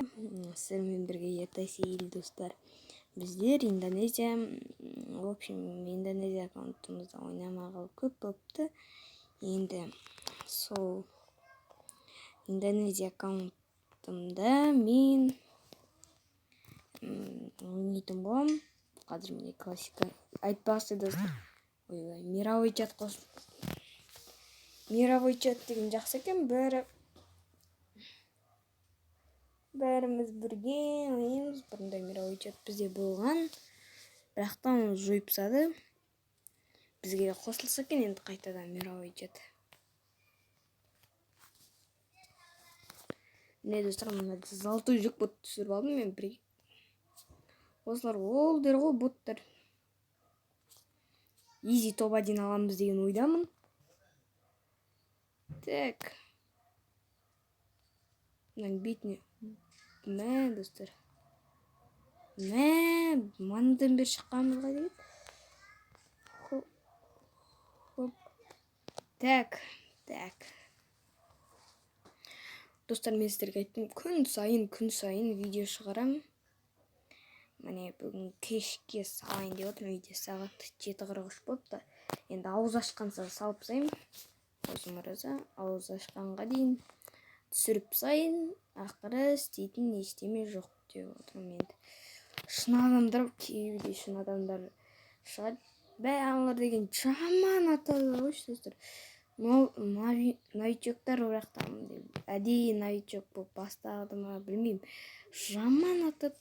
Сіздер менен бирге ертайсыз достар. Біздер Индонезия, в общем, Индонезия аккаунтымызда ойнамағалы көп болыпты. Енді сол Индонезия аккаунтымда мен ойнайтын болам. Қазір міне классика айтпақшы достар. Ойбай, мировой чат қосып. Мировой чат деген жақсы екен, бәріміз бірге ойнаймыз. Бұрында мировой чат бізде болған, бірақ та оны жойып тастады. Бізге қосылса екен енді қайтадан мировой чат. Міне достар, мына золотой жүк бот түсіріп алдым мен бірге. Осылар ол дер ғой боттар. Изи топ-1 аламыз деген ойдамын. Так. Мына бетіне. Мә достар. Мә, мандан бер шыққанымызға дейін. Хоп. Так. Достар, мен сіздерге айттым, күн сайын видео шығарам. Міне бүгін кешке салайын деп отырмын, видео сағат 7:43 болыпты. Енді ауыз ашқанса салып тастаймын. Осы мұрыза ауыз ашқанға дейін түсіріп тастайын. Ақыры істейтін ештеме жоқ деп отырмын енді. Шын адамдар, кейбірде шын адамдар шығады. Бәлар деген жаман атады ғой достар. Новичоктар орақтамын деп. Әдейі новичок болып бастады ма білмеймін. Жаман атып.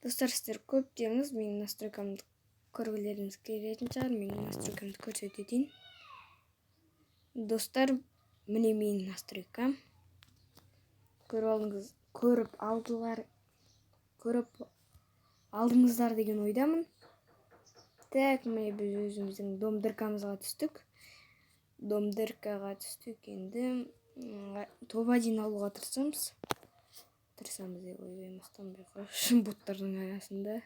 Достар, сіздер көп деңіз, менің настройкамды көргілеріңіз келетін шығар. Менің настройкамды көрсетейін. Достар, міне менің настройкам. Көріп алдыңыздар деген ойдамын. Так, міне біз өзіміздің домдыркамызға түстік. Енді топ-1 алуға тырысамыз деп ойбай, мақтанбай қойшы боттардың арасында.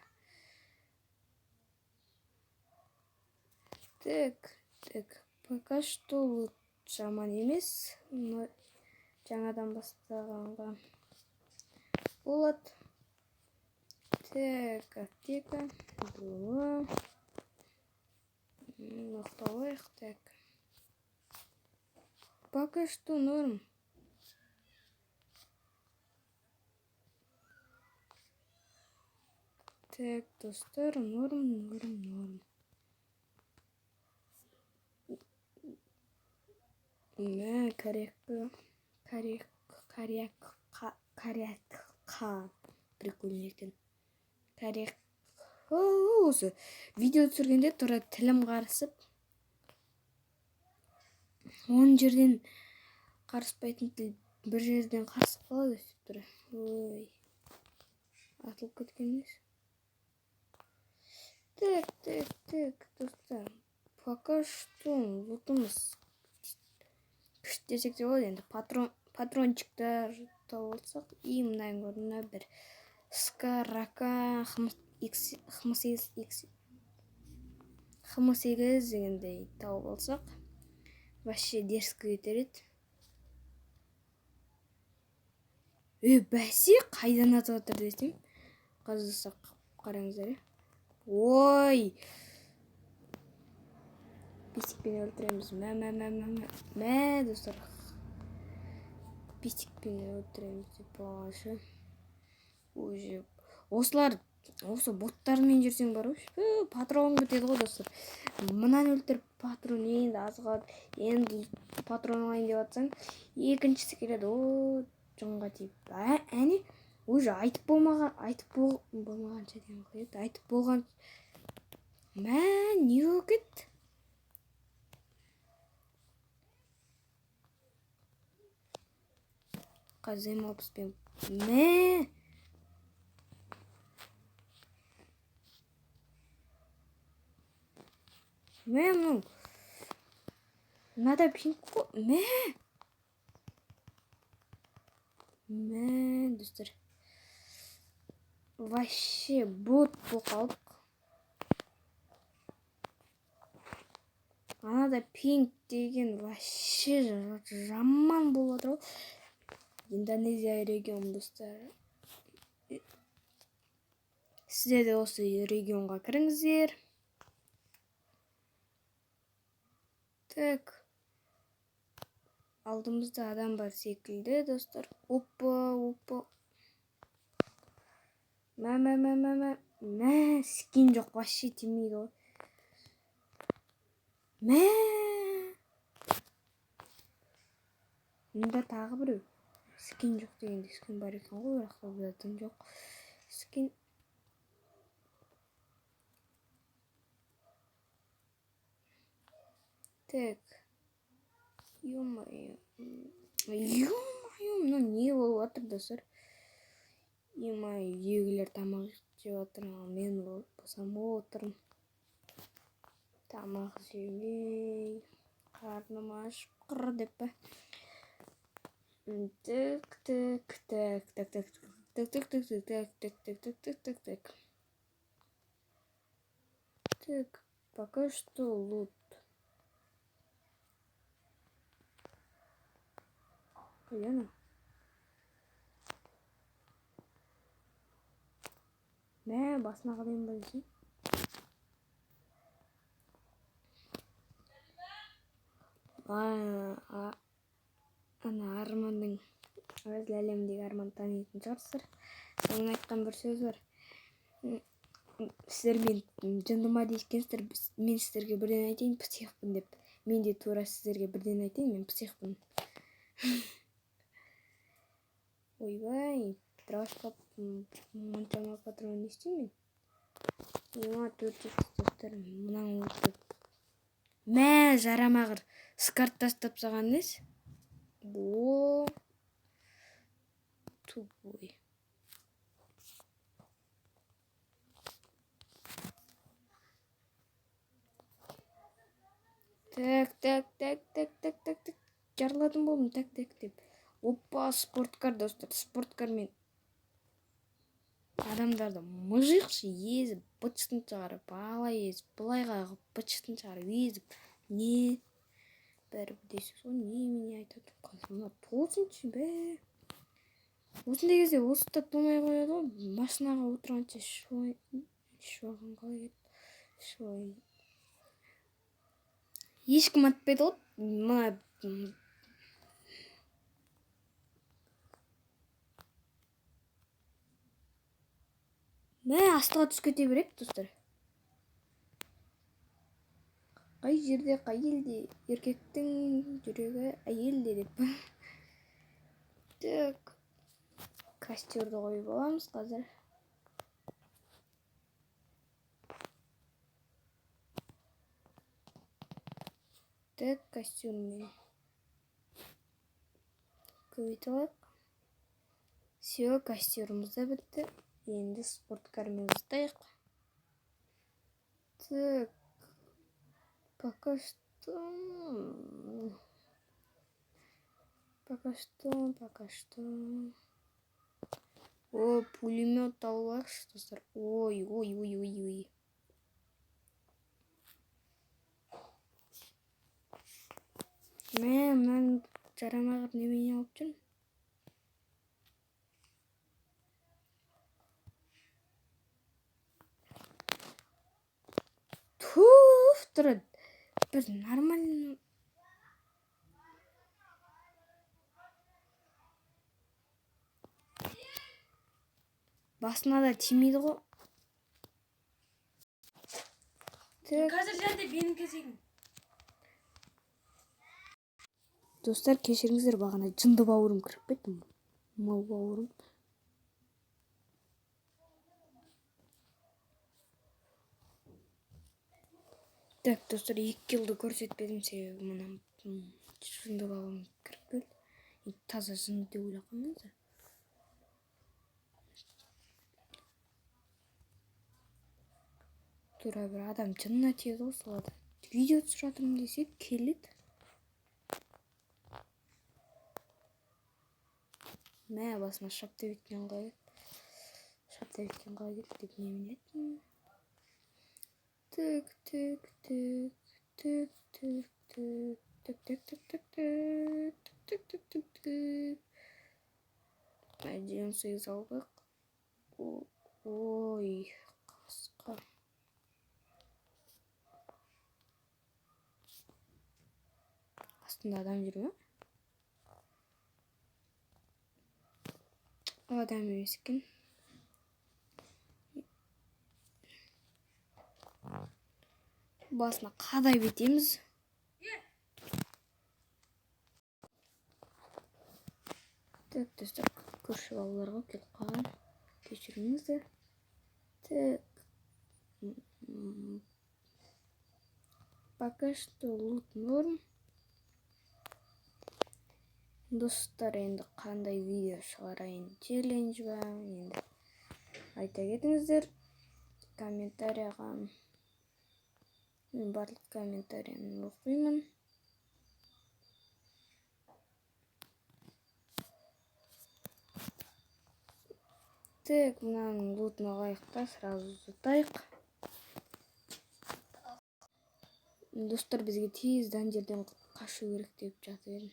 Так, пока что жаман емес, но жаңадан бастағанға болады. Так, аптека, дуа, мақталайық, так. Пока что норм. Так, достар, норм. Мә, корякқа. Прикольный екен. Коряк. Осы видео түсіргенде тура тілім қарысып. 10 жерден қарыспайтын тіл бір жерден қарысып қалады тұра. Ой. Атылып кеткен емес. Так, достар. Пока что лутымыз күштесек те болады. Енді патрончиктар тауып алсақ, и мынайын көрдіңіз бір скарака хм8 дегендей тауып алсақ, вообще дерзкі кетер еді. Бәсе қайдан атып отыр десем, қазылсақ қараңыздар. Ой! Пистикпен өлтіреміз. Мә, достар. Пистикпен өлтіреміз деп бағашы. Осылар, осы боттармен жүрсең бар ғой. Патрон бітеді ғой достар. Мұнан өлтіріп патрон енді азғады. Енді патрон алайын деп атсаң, екіншісі келеді. О, жонға тиіп. Әне, уже айтып болмағанша деген қойды. Айтып болған. Мә, не өкет? Қазым алпыспен. Мә! Мә, надо пинку. Мә, достар. Вообще бот болып. Анада пинк деген вообще жаман болады ғой. Индонезия регион достар. Сіздер де осы регионға кіріңіздер. Так. Алдымызда адам бар секілді достар. Опа. Мә, скин жоқ, вообще тимейді ғой. Мә. Мұнда тағы біреу. Скин жоқ дегенде скин бар екен ғой, бірақ та бұдан жоқ. Скин. Так. Ё-моё, мына не болып жатыр достар? Ё-моё, егілер тамақ жеп жатыр, мен босамап отырмын. Тамақ жемей, қарным ашып қыр деп па. Так, пока что лут. Понятно? Мә, басына қалайын ба десең? Ана Арманның өз әлемдегі Арман танитын шығарсыздар. Оның айтқан бір сөз бар. Сіздер мен жындыма дейсіздер, мен сіздерге бірден айтайын, психпын деп. Мен де тура сіздерге бірден айтайын, мен психпын. Ойбай, травашқа мұншама патрон не істеймін? 24 достар, мұнан өтіп. Мә, жарамағыр, скарт тастап саған нес? О, тупой. Так. Жарладым болдым, так деп. Опа, спорткар достар, спорткармен адамдарды мыжықшы езіп, бытшытын шығарып, алай езіп, бұлайға қылып, бытшытын шығарып, езіп, не? Бәрі дейсіз ғой, не айтады? Қазір толсыншы бә. Осындай кезде осы да томай қояды ғой, машинаға отырғанша шуаған қалай еді? Ешкім атпайды ғой, мына мә, астыға түсіп кете береді достар. Қай жерде, қай елде еркектің жүрегі әйелде деп. Так, костерді қойып аламыз қазір. Так, костюммен көбейтіп алайық. Все, костеріміз де бітті. Енді спорткармен ұстайық. Так, пока что. О, пулемет алайықшы достар. Ой. Мен жарамағыр немене алып жүрмін? Туф, тұрады. Біз нормально. Басына да тимейді ғой. Қазір жерде менің кезегім. Достар, кешіріңіздер, бағана жынды бауырым кіріп кетті. Мал бауырым. Так, достар, 2 жылды көрсетпедім, себебі мұнан жынды бауырым кіріп келді. Таза жынды деп ойлағанмын. Тура бір адам жынына тиеді ғой, солады. Видео түсіріп жатырмын десе келеді. Мә, басына шаптабектен қалай келді деп немен еттім. Так. Жем сегиз албак. Ой, кыска. Астында адам жүрбү? Адам эмес экен. Басына кадай бетемиз. Так, достар, көрші балаларға келіп қалған. Кешіріңіздер. Так. Пока что лут норм. Достар, енді қандай видео шығарайын, челлендж ба, енді айта кетіңіздер комментарияға. Мен барлық комментарияны оқимын. Так, мынаның лутын алайық та, сразу ұтайық. Достар, бізге тездан жерден қашу керек деп жатыр.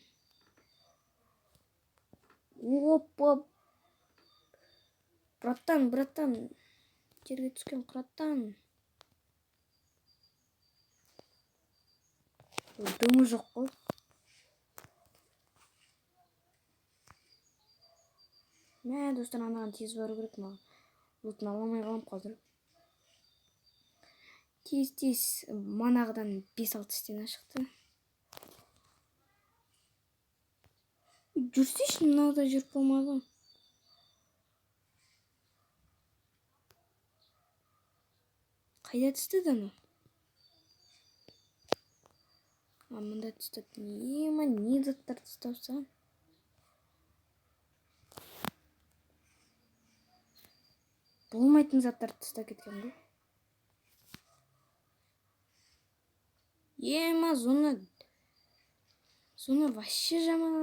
Опа! Братан, жерге түскен братан. Дымы жоқ қой. Мә, достар, анаған тез бару керек маған. Лутын аламай қалам қазір. Тез, манағыдан 5-6 стена шықты. Жүрсейші, мынада жүріп болмады. Қайда тістеді ана? Мында тістеп, не заттар тістапса? Болмайтын заттар тістап кеткен ғой. Зона вообще жаман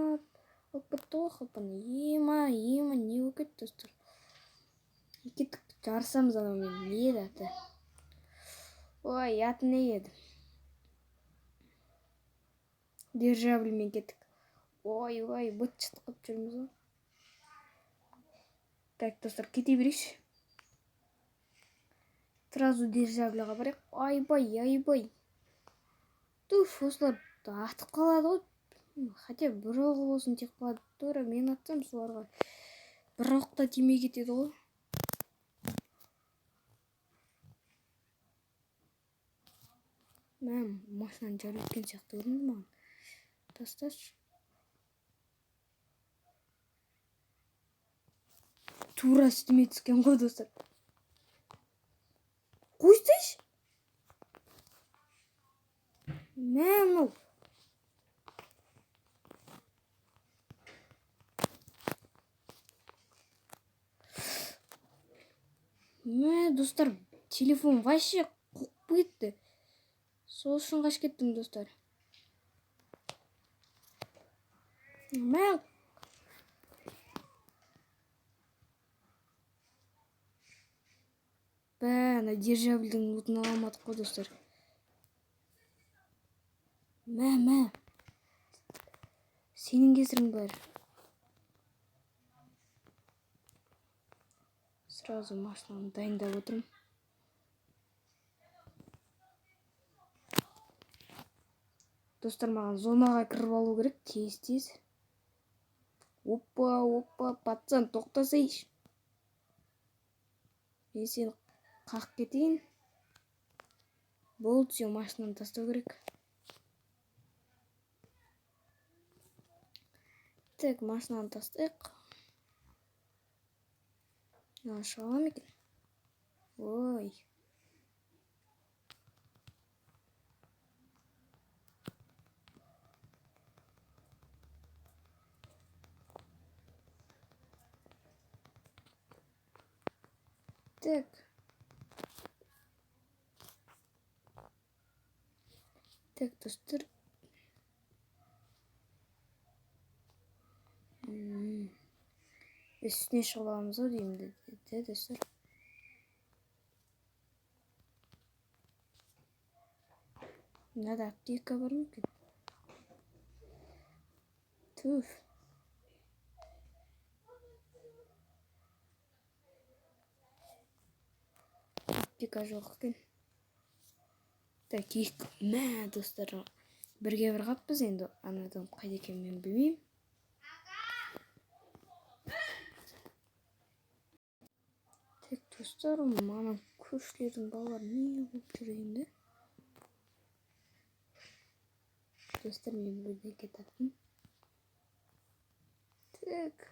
болып кетті ғой, хопан. Не болып кетті, достар. Кеттік, жарысамыз адаммен. Не еді аты? Ой, аты не еді? Дирижабльмен кеттік. Ой, бұт қып жүрміз ғой. Так, достар, кете берейші. Сразу дирижабльға барайық. Айбай. Туф, осылар атып қалады ғой. Хотя бір оғы болсын тек қалады. Тура, мен атсам соларға бір оқта тимей кетеді ғой. Мәм, машинаны жарып өткен сияқты көрінді маған. Тасташы. Тура үстіме түскен ғой, достар. Қойсайшы. Мәм, достар, телефон вообще қоқып кетті. Сол үшін қаш кеттім, достар. Ана дирижабльдің лутын аламадық қой, достар. Сенің кесірің бар. Сразу машинаны дайындап отырмын. Достар, маған зонаға кіріп алу керек, тез. Опа, пацан, тоқтасайшы. Мен сені қақ кетейін. Болды, сен машинаны тастау керек. Так, машинаны тастайық. Шығалам екен. Ой. Так. Так, достар. Үстіне шығаламыз ау деймін деді, достар. Мынада аптека бар ма екен? Туф. оптика жоқ екен. Так, мә достар, бірге бір қаппыз енді, анадан қайда екенін мен білмеймін. Так, достар, мана көршілердің балалары не болып жүр енді? Достар, мен бірдеңе таптым. Так.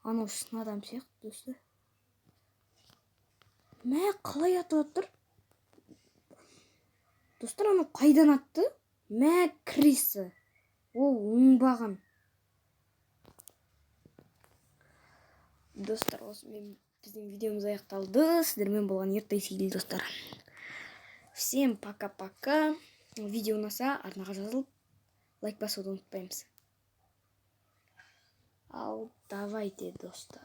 Анау шын адам сияқты, достар. Мә, қалай атып отыр? Достар, анау қайдан атты? Мә, крысы. Ол оңбаған. Достар, осымен біздің видеомыз аяқталды. Сіздермен болған ертай сейіл, достар. Всем пока-пока. Видео ұнаса, арнаға жазылып, лайк басуды ұмытпаймыз. Ал, давайте, достар.